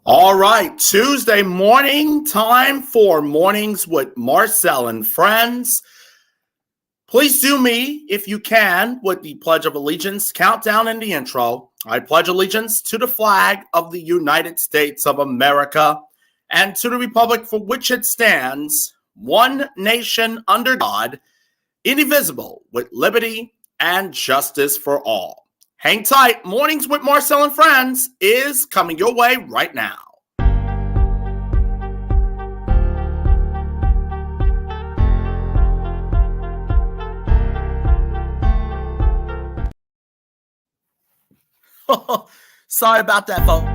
All right, Tuesday morning, time for Mornings with Marcel and Friends. Please do me, if you can, with the Pledge of Allegiance countdown in the intro. I pledge allegiance to the flag of the United States of America and to the republic for which it stands, one nation under God, indivisible, with liberty and justice for all. Hang tight. Mornings with Marcel and Friends is coming your way right now. Sorry about that, folks.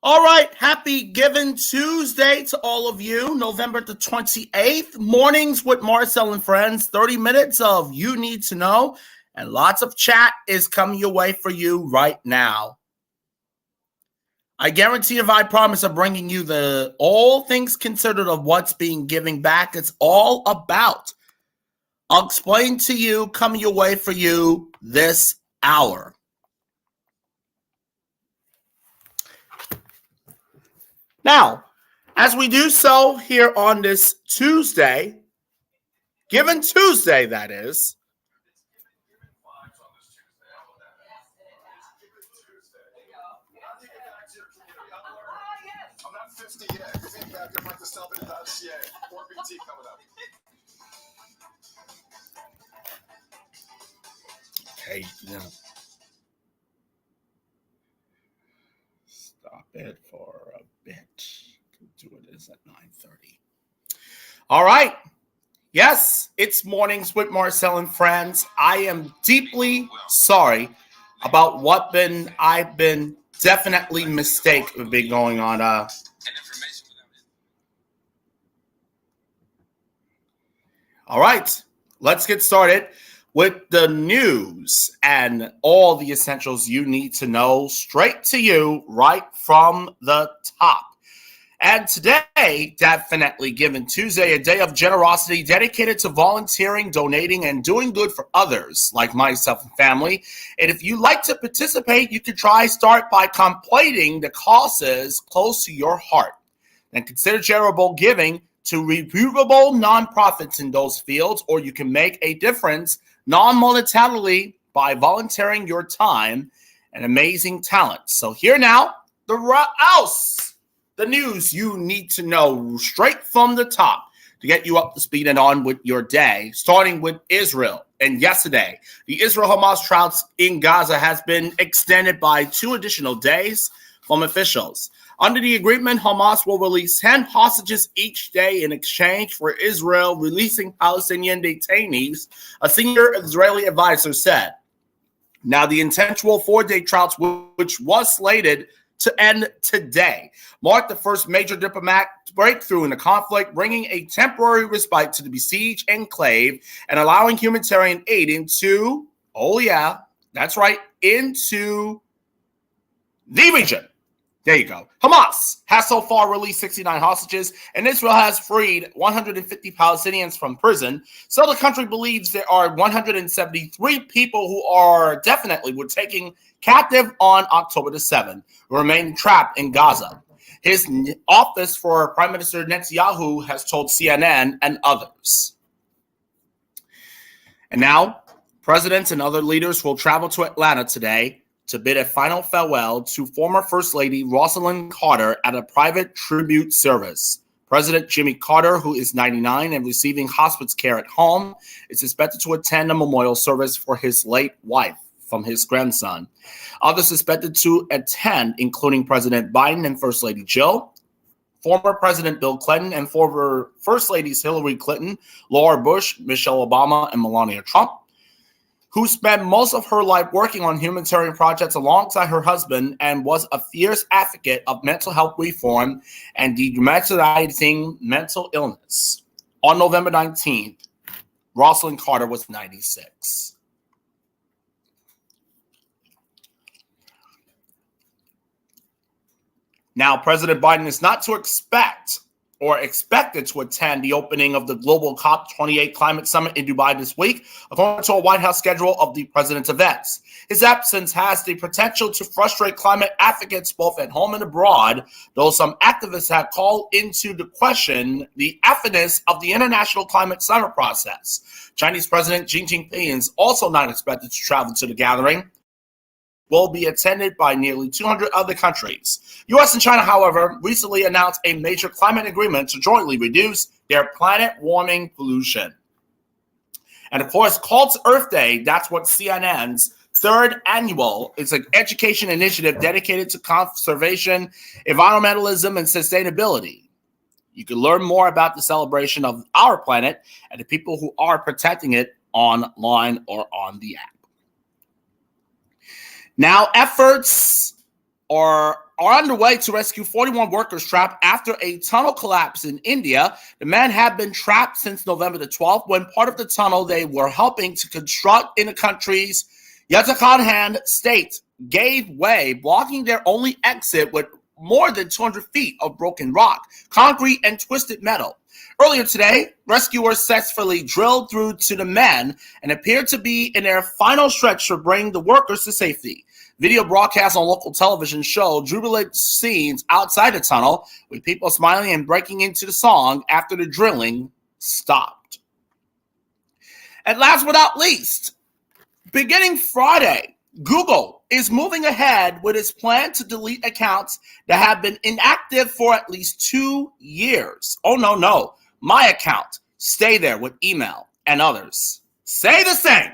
All right, happy Giving Tuesday to all of you. November the 28th, Mornings with Marcel and Friends. 30 minutes of You Need to Know, and lots of chat is coming your way for you right now. I guarantee if I promise of bringing you the all things considered of what's being giving back, it's all about. I'll explain to you, coming your way for you this hour. Now, as we do so here on this Tuesday, Giving Tuesday, that is. I'm not 50 yet. You think back at like the Selby.ca or BT coming up. Okay, no. Stop it for a bit. Do it is at 9:30. All right. Yes, it's Mornings with Marcel and Friends. I am deeply sorry about what I've been definitely mistaken been going on. All right, let's get started with the news and all the essentials you need to know straight to you right from the top. And today, definitely Giving Tuesday, a day of generosity dedicated to volunteering, donating, and doing good for others, like myself and family. And if you like to participate, you could start by completing the causes close to your heart. And consider charitable giving to reputable nonprofits in those fields, or you can make a difference non-monetarily by volunteering your time and amazing talent. So here now, the news you need to know straight from the top to get you up to speed and on with your day, starting with Israel. And yesterday, the Israel-Hamas drought in Gaza has been extended by 2 additional days from officials. Under the agreement, Hamas will release 10 hostages each day in exchange for Israel releasing Palestinian detainees, a senior Israeli advisor said. Now, the intentional 4-day drought, which was slated to end today, marked the first major diplomatic breakthrough in the conflict, bringing a temporary respite to the besieged enclave and allowing humanitarian aid into the region. There you go. Hamas has so far released 69 hostages, and Israel has freed 150 Palestinians from prison. So the country believes there are 173 people who are were taken captive on October the 7th, who remain trapped in Gaza. His office for Prime Minister Netanyahu has told CNN and others. And now, presidents and other leaders will travel to Atlanta today to bid a final farewell to former First Lady Rosalind Carter at a private tribute service. President Jimmy Carter, who is 99 and receiving hospice care at home, is expected to attend a memorial service for his late wife from his grandson. Others expected to attend, including President Biden and First Lady Jill, former President Bill Clinton and former First Ladies Hillary Clinton, Laura Bush, Michelle Obama, and Melania Trump, who spent most of her life working on humanitarian projects alongside her husband and was a fierce advocate of mental health reform and dedramatizing mental illness. On November 19th, Rosalind Carter was 96. Now, President Biden is not to expect or expected to attend the opening of the global COP28 climate summit in Dubai this week, according to a White House schedule of the president's events. His absence has the potential to frustrate climate advocates both at home and abroad, though some activists have called into the question the effectiveness of the international climate summit process. Chinese President Xi Jinping is also not expected to travel to the gathering. Will be attended by nearly 200 other countries. U.S. and China, however, recently announced a major climate agreement to jointly reduce their planet-warming pollution. And of course, called Earth Day, that's what CNN's third annual is an education initiative dedicated to conservation, environmentalism, and sustainability. You can learn more about the celebration of our planet and the people who are protecting it online or on the app. Now, efforts are underway to rescue 41 workers trapped after a tunnel collapse in India. The men have been trapped since November the 12th when part of the tunnel they were helping to construct in the country's Uttarakhand state gave way, blocking their only exit with more than 200 feet of broken rock, concrete, and twisted metal. Earlier today, rescuers successfully drilled through to the men and appeared to be in their final stretch to bring the workers to safety. Video broadcasts on local television showed jubilant scenes outside the tunnel, with people smiling and breaking into the song after the drilling stopped. And last but not least, beginning Friday, Google is moving ahead with its plan to delete accounts that have been inactive for at least 2 years. Oh, no. My account. Stay there with email and others. Say the same.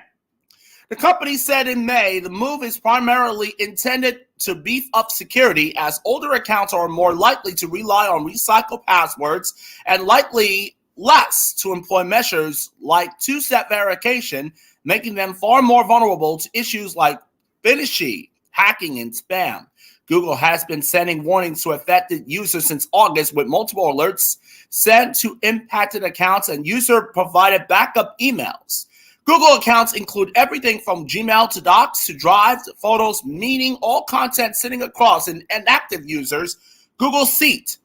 The company said in May the move is primarily intended to beef up security, as older accounts are more likely to rely on recycled passwords and likely less to employ measures like two-step verification, making them far more vulnerable to issues like phishing, hacking, and spam. Google has been sending warnings to affected users since August, with multiple alerts sent to impacted accounts and user-provided backup emails. Google accounts include everything from Gmail to Docs to Drive to Photos, meaning all content sitting across an inactive user's Google Seat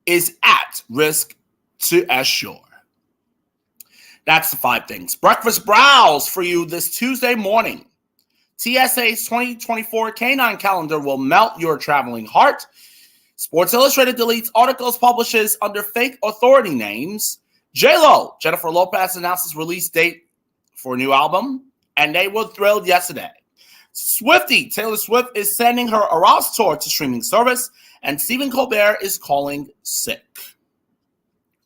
is at risk to assure. That's the 5 things. Breakfast browse for you this Tuesday morning. TSA's 2024 Canine Calendar will melt your traveling heart. Sports Illustrated deletes articles published under fake authority names. J-Lo, Jennifer Lopez, announces release date for a new album, and they were thrilled yesterday. Swiftie, Taylor Swift, is sending her Eras tour to streaming service, and Stephen Colbert is calling sick.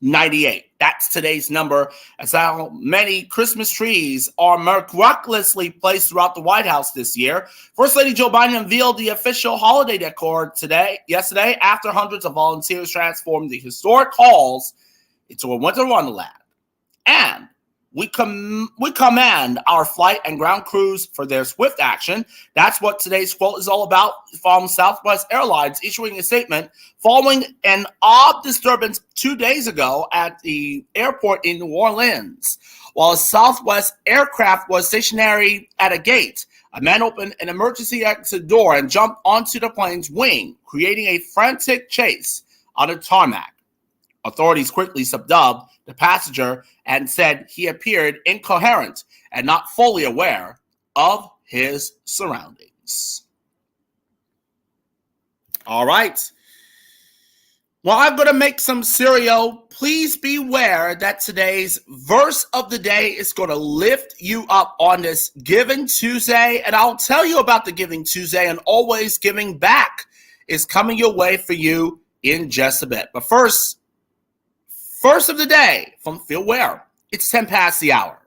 98. That's today's number. That's how many Christmas trees are miraculously placed throughout the White House this year. First Lady Joe Biden unveiled the official holiday decor yesterday, after hundreds of volunteers transformed the historic halls into a winter wonderland. And we commend our flight and ground crews for their swift action. That's what today's quote is all about, from Southwest Airlines issuing a statement following an odd disturbance 2 days ago at the airport in New Orleans. While a Southwest aircraft was stationary at a gate, a man opened an emergency exit door and jumped onto the plane's wing, creating a frantic chase on the tarmac. Authorities quickly subdued the passenger and said he appeared incoherent and not fully aware of his surroundings. All right. Well, I'm going to make some cereal. Please beware that today's verse of the day is going to lift you up on this Giving Tuesday. And I'll tell you about the Giving Tuesday, and always giving back is coming your way for you in just a bit. But first of the day from Phil Ware. It's 10 past the hour.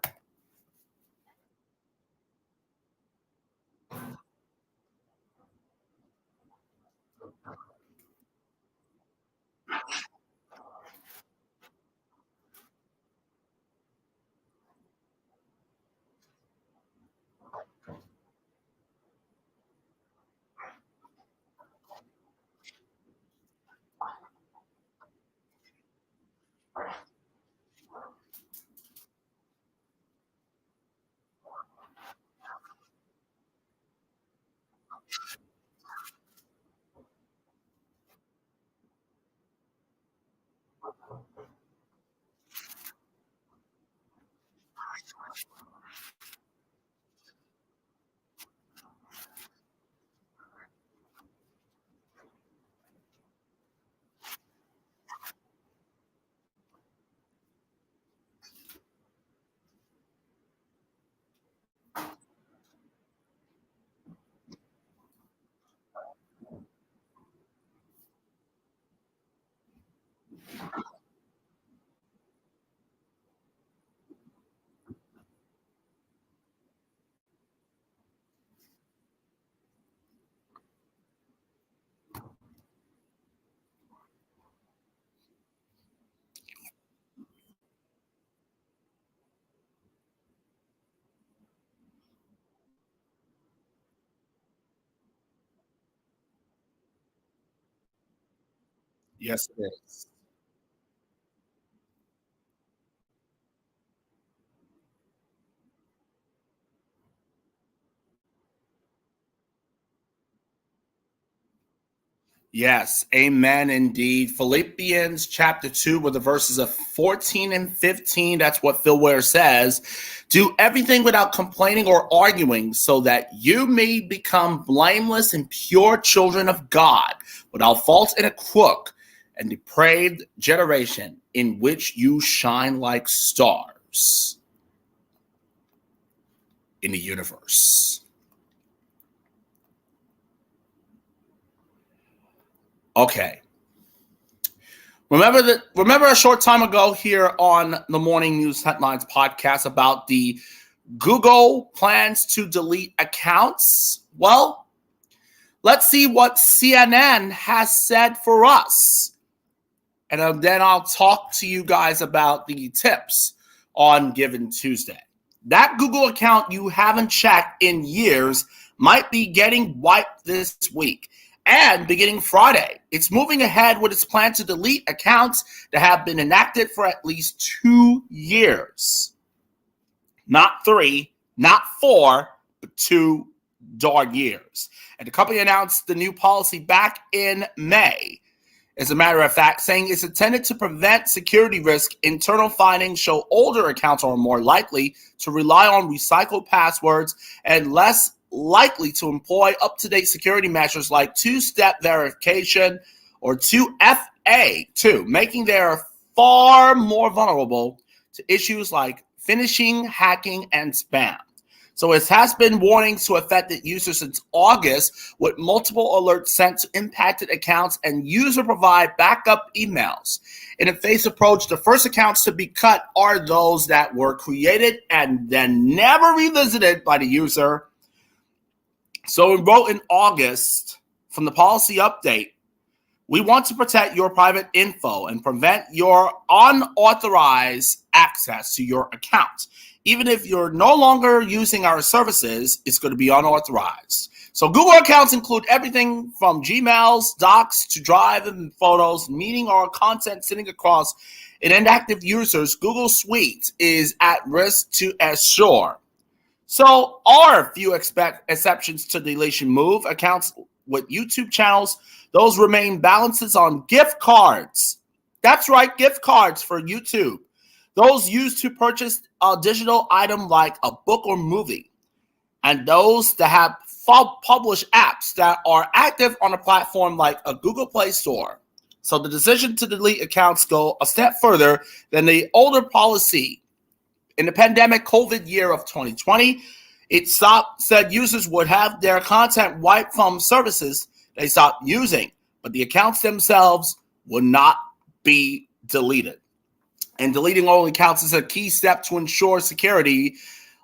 Yes, it is. Yes, amen indeed. Philippians chapter 2, with the verses of 14 and 15, that's what Phil Ware says. Do everything without complaining or arguing, so that you may become blameless and pure children of God, without fault in a crook and depraved generation, in which you shine like stars in the universe. Okay. Remember a short time ago here on the Morning News Headlines podcast about the Google plans to delete accounts? Well, let's see what CNN has said for us. And then I'll talk to you guys about the tips on Given Tuesday. That Google account you haven't checked in years might be getting wiped this week. And beginning Friday, it's moving ahead with its plan to delete accounts that have been inactive for at least 2 years. Not 3, not 4, but 2 dark years. And the company announced the new policy back in May. As a matter of fact, saying it's intended to prevent security risk. Internal findings show older accounts are more likely to rely on recycled passwords and less likely to employ up-to-date security measures like two-step verification or 2FA2, making them far more vulnerable to issues like phishing, hacking, and spam. So it has been warnings to affected users since August, with multiple alerts sent to impacted accounts and user provide backup emails. In a phased approach, the first accounts to be cut are those that were created and then never revisited by the user. So it wrote in August from the policy update, we want to protect your private info and prevent your unauthorized access to your account. Even if you're no longer using our services, it's going to be unauthorized. So Google accounts include everything from Gmails, Docs, to Drive and Photos, meaning our content sitting across an inactive user's Google Suite is at risk to assure. So are few exceptions to deletion move. Accounts with YouTube channels, those remain balances on gift cards. That's right, gift cards for YouTube. Those used to purchase a digital item like a book or movie. And those that have published apps that are active on a platform like a Google Play Store. So the decision to delete accounts go a step further than the older policy. In the pandemic COVID year of 2020, it said users would have their content wiped from services they stopped using, but the accounts themselves will not be deleted. And deleting all accounts is a key step to ensure security,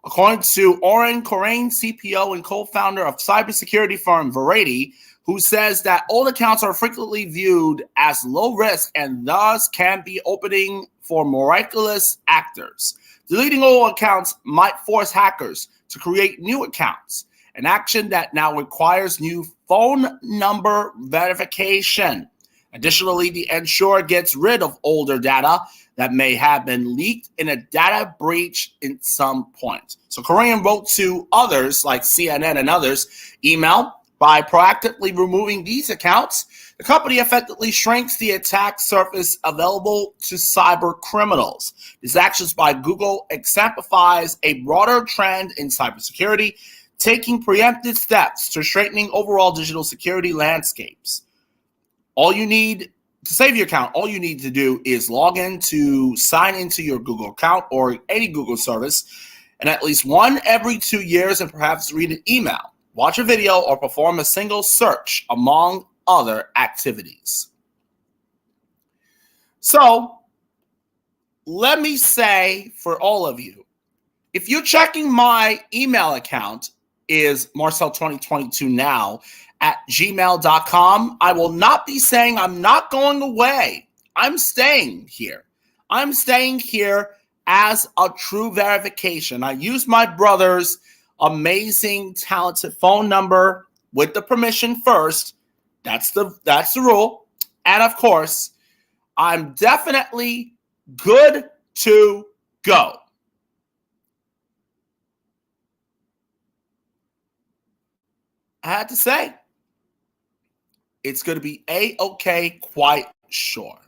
according to Oren Corain, CPO and co-founder of cybersecurity firm Verity, who says that old accounts are frequently viewed as low risk and thus can be opening for miraculous actors. Deleting old accounts might force hackers to create new accounts, an action that now requires new phone number verification. Additionally, the insurer gets rid of older data that may have been leaked in a data breach at some point. So Korean wrote to others like CNN and others, email, by proactively removing these accounts, the company effectively shrinks the attack surface available to cyber criminals. These actions by Google exemplifies a broader trend in cybersecurity, taking preemptive steps to straightening overall digital security landscapes. All you need to save your account, all you need to do is log in to sign into your Google account or any Google service, and at least one every 2 years, and perhaps read an email, watch a video, or perform a single search, among other activities. So, let me say for all of you, if you're checking my email account, is Marcel2022now at gmail.com. I will not be saying I'm not going away. I'm staying here. I'm staying here as a true verification. I use my brother's amazing, talented phone number with the permission first. That's the rule. And of course, I'm definitely good to go. I had to say, it's going to be A-okay, quite sure.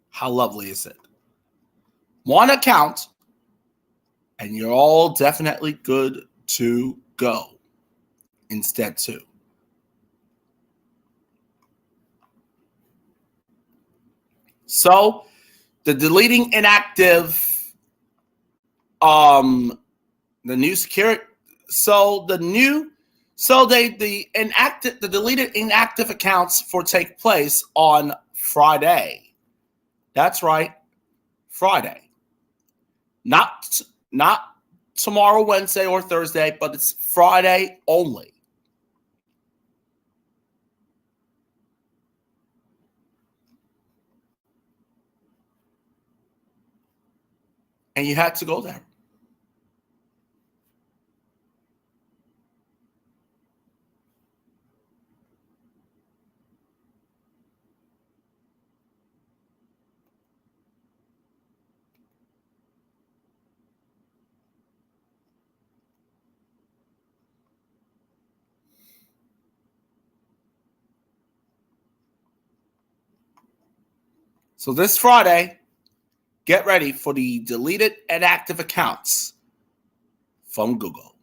How lovely is it? One account, and you're all definitely good to go. Instead, two. So, the deleting inactive, the new security. So the deleted inactive accounts take place on Friday. That's right, Friday. Not tomorrow, Wednesday, or Thursday, but it's Friday only. And you had to go there. So this Friday, get ready for the deleted and active accounts from Google.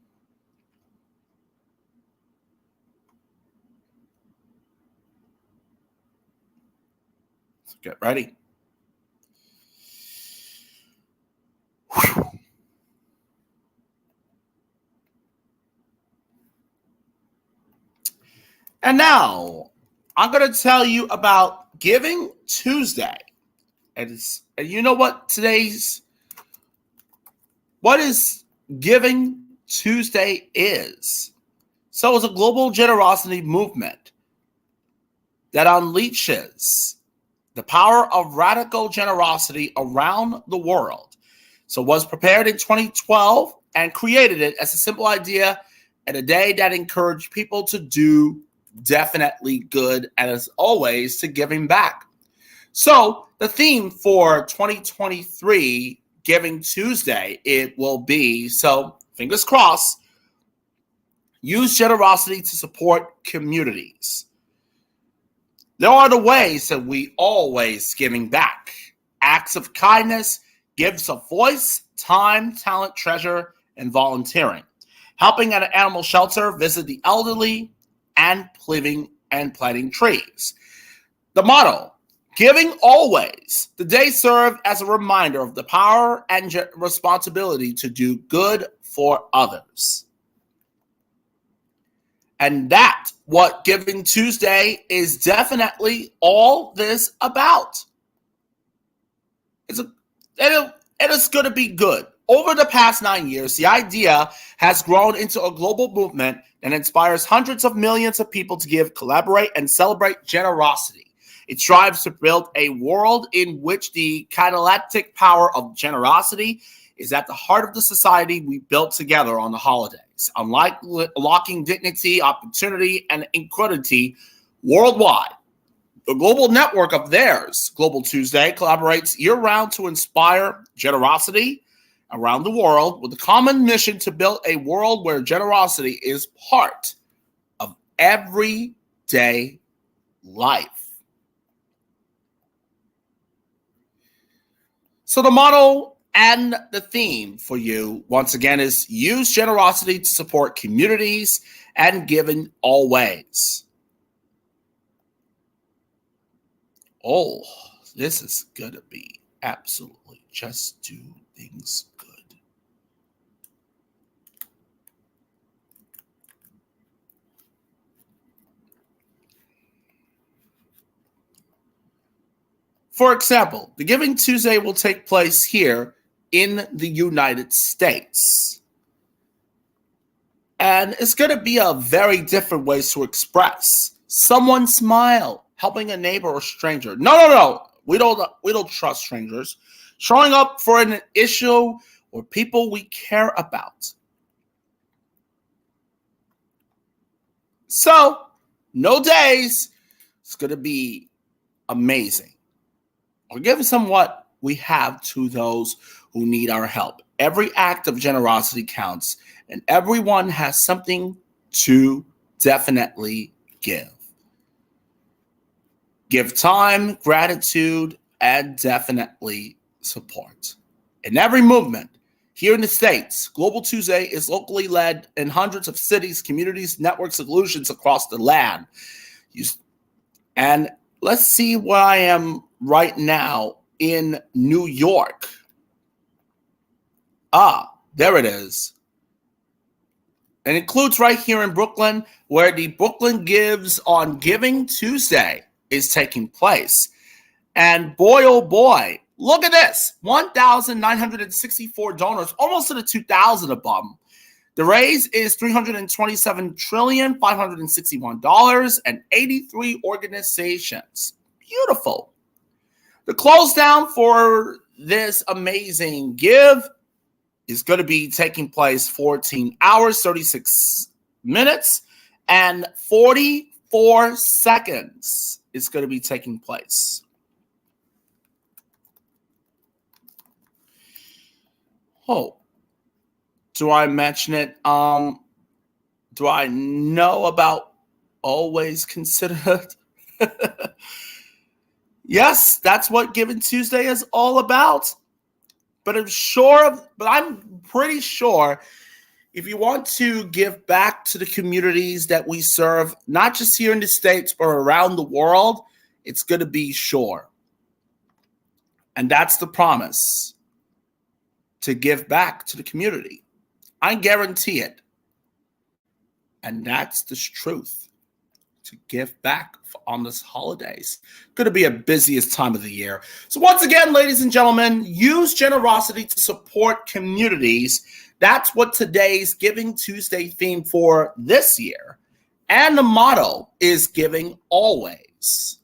So get ready. Whew. And now I'm going to tell you about Giving Tuesday. And you know what what is Giving Tuesday is? So it's a global generosity movement that unleashes the power of radical generosity around the world. So it was prepared in 2012 and created it as a simple idea and a day that encouraged people to do definitely good, and as always, to giving back. So the theme for 2023 Giving Tuesday, it will be, so fingers crossed, use generosity to support communities. There are the ways that we always giving back. Acts of kindness, gives of voice, time, talent, treasure, and volunteering. Helping at an animal shelter, visit the elderly, and planting trees. The motto, giving always. The day served as a reminder of the power and responsibility to do good for others. And that's what Giving Tuesday is definitely all this about. It is going to be good. Over the past 9 years, the idea has grown into a global movement that inspires hundreds of millions of people to give, collaborate, and celebrate generosity. It strives to build a world in which the catalytic power of generosity is at the heart of the society we built together on the holidays. Unlocking dignity, opportunity, and equality worldwide. The global network of theirs, Global Tuesday, collaborates year-round to inspire generosity around the world with a common mission to build a world where generosity is part of everyday life. So the motto and the theme for you, once again, is use generosity to support communities and give in all ways. Oh, this is going to be absolutely just do things good. For example, the Giving Tuesday will take place here in the United States. And it's going to be a very different way to express someone's smile, helping a neighbor or stranger. No. We don't trust strangers. Showing up for an issue or people we care about. So, no days. It's going to be amazing. We're giving some what we have to those who need our help. Every act of generosity counts, and everyone has something to definitely give. Give time, gratitude, and definitely support. In every movement, here in the States, Global Tuesday is locally led in hundreds of cities, communities, networks, solutions across the land. And let's see where I am right now in New York. There it is. It includes right here in Brooklyn, where the Brooklyn Gives on Giving Tuesday is taking place. And boy, oh boy, look at this. 1,964 donors, almost to the 2,000 above. The raise is $327,561 and 83 organizations. Beautiful. The close down for this amazing give is going to be taking place 14 hours, 36 minutes, and 44 seconds. It's going to be taking place. Oh, do I mention it? Do I know about Always Consider It? Yes, that's what Giving Tuesday is all about. But I'm pretty sure if you want to give back to the communities that we serve, not just here in the States, but around the world, it's going to be sure. And that's the promise, to give back to the community. I guarantee it. And that's the truth, to give back on this holidays. Going to be a busiest time of the year. So once again, ladies and gentlemen, use generosity to support communities. That's what today's Giving Tuesday theme for this year. And the motto is giving always.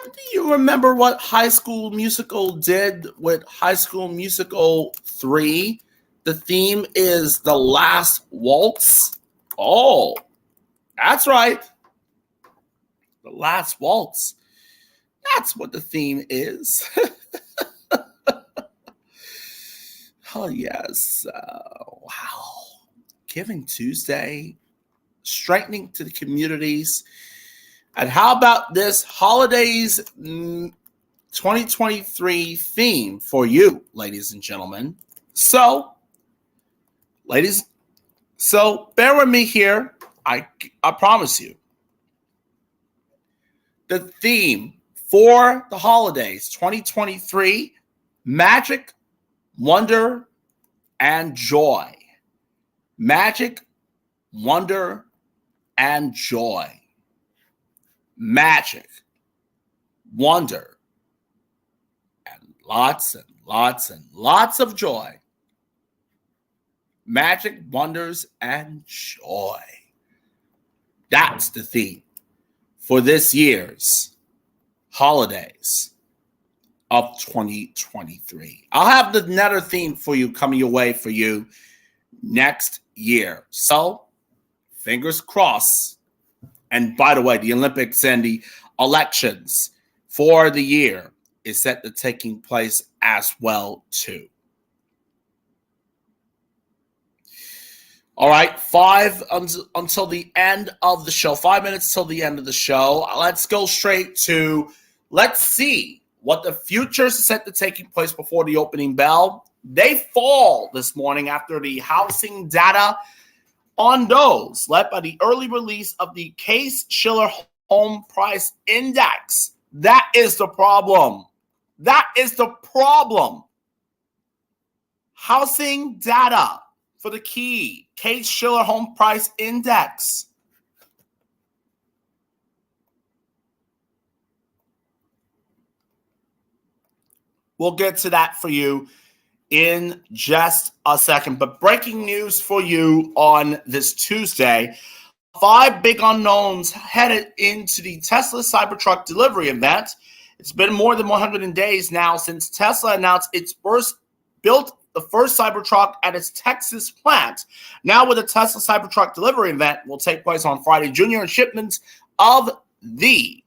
And do you remember what High School Musical did with High School Musical 3? The theme is The Last Waltz. Oh, that's right. The Last Waltz. That's what the theme is. Oh, yes. Wow. Giving Tuesday, straightening to the communities. And how about this holidays 2023 theme for you, ladies and gentlemen? So bear with me here. I promise you. The theme for the holidays 2023, magic, wonder, and joy. magic, wonder, and joy. Magic, wonder, and lots of joy. Magic, wonders, and joy. That's the theme for this year's holidays of 2023. I'll have another theme for you coming your way for you next year. So, fingers crossed. And by the way, the Olympics and the elections for the year is set to taking place as well, too. All right, 5 until the end of the show. 5 minutes till the end of the show. Let's go straight to, let's see what the futures is set to taking place before the opening bell. They fall this morning after the housing data on those led by the early release of the Case-Shiller Home Price Index. That is the problem. That is the problem. Housing data for the key Case-Shiller Home Price Index. We'll get to that for you in just a second. But breaking news for you on this Tuesday. 5 big unknowns headed into the Tesla Cybertruck delivery event. It's been more than 100 days now since Tesla announced its built the first Cybertruck at its Texas plant. Now with the Tesla Cybertruck delivery event will take place on Friday, Junior, and shipments of the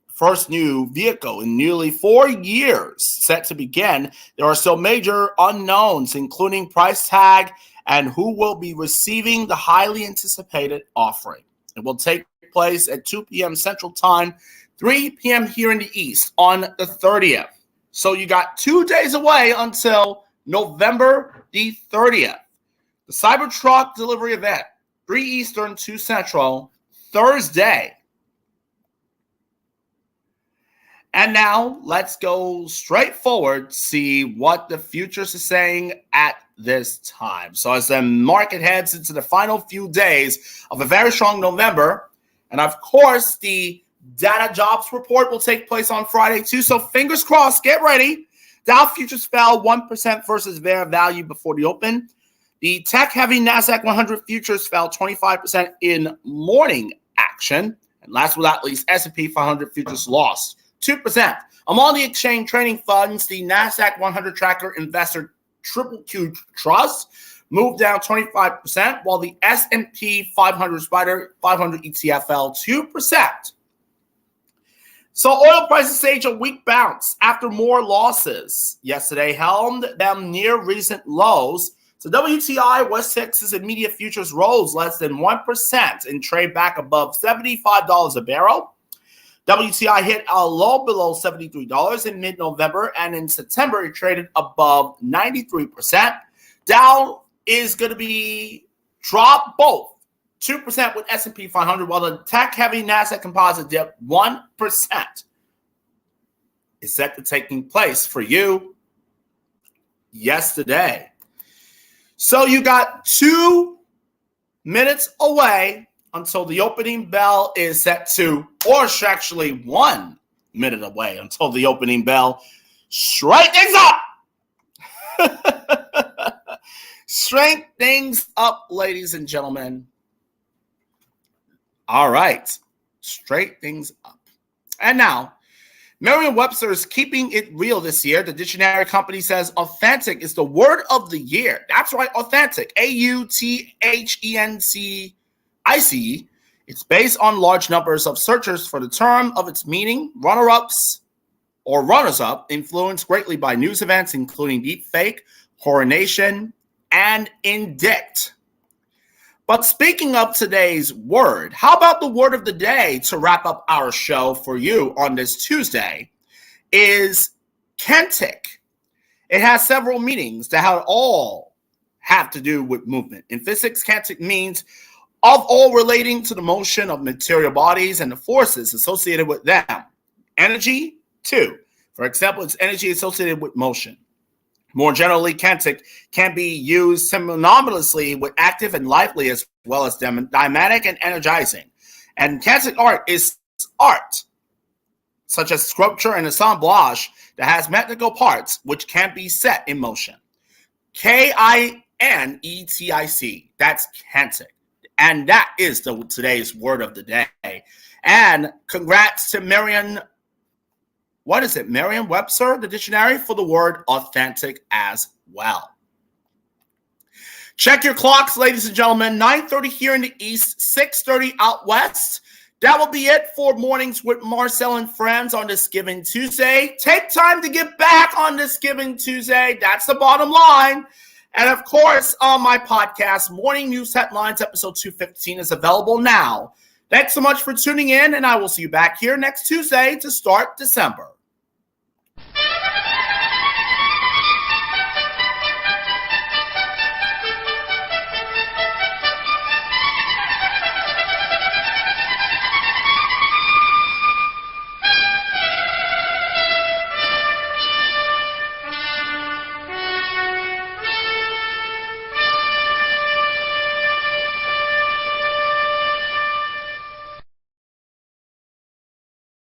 first new vehicle in nearly 4 years set to begin. There are still major unknowns, including price tag and who will be receiving the highly anticipated offering. It will take place at 2 p.m. Central Time, 3 p.m. here in the East on the 30th. So you got 2 days away until November the 30th. The Cybertruck delivery event, 3 Eastern, 2 Central, Thursday. And now let's go straight forward, see what the futures are saying at this time. So as the market heads into the final few days of a very strong November, and of course the data jobs report will take place on Friday too. So fingers crossed, get ready. Dow futures fell 1% versus their value before the open. The tech-heavy NASDAQ 100 futures fell 25% in morning action. And last but not least, S&P 500 futures lost 2%. Among the exchange trading funds, the NASDAQ 100 tracker investor Triple Q Trust moved down 25%, while the S&P 500 Spider 500 ETF fell 2%. So oil prices stage a weak bounce after more losses. Yesterday held them near recent lows. So WTI, West Texas Intermediate futures rose less than 1% and trade back above $75 a barrel. WTI hit a low below $73 in mid-November, and in September it traded above 93%. Dow is going to be dropped both 2% with S&P 500, while the tech-heavy NASDAQ composite dipped 1%. It's set to taking place for you yesterday. So you got 2 minutes away until the opening bell is set to, or actually 1 minute away until the opening bell. Straight things up. Straight things up, ladies and gentlemen. All right. Straight things up. And now, Merriam-Webster is keeping it real this year. The dictionary company says authentic is the word of the year. That's right, authentic. AUTHENCIC. It's based on large numbers of searchers for the term of its meaning. Runner-ups or runners-up influenced greatly by news events, including deepfake, coronation, and indict. But speaking of today's word, how about the word of the day to wrap up our show for you on this Tuesday is kinetic. It has several meanings that all have to do with movement. In physics, kinetic means of all relating to the motion of material bodies and the forces associated with them. Energy, too. For example, it's energy associated with motion. More generally, Kantic can be used synonymously with active and lively as well as dynamic and energizing. And Kantic art is art, such as sculpture and assemblage that has mechanical parts which can be set in motion. Kinetic. That's Kantic. And that is today's word of the day. And congrats to Merriam-Webster, the dictionary, for the word authentic as well. Check your clocks, ladies and gentlemen. 9:30 here in the East, 6:30 out West. That will be it for Mornings with Marcel and Friends on this Giving Tuesday. Take time to give back on this Giving Tuesday. That's the bottom line. And, of course, on my podcast, Morning News Headlines, episode 215 is available now. Thanks so much for tuning in, and I will see you back here next Tuesday to start December.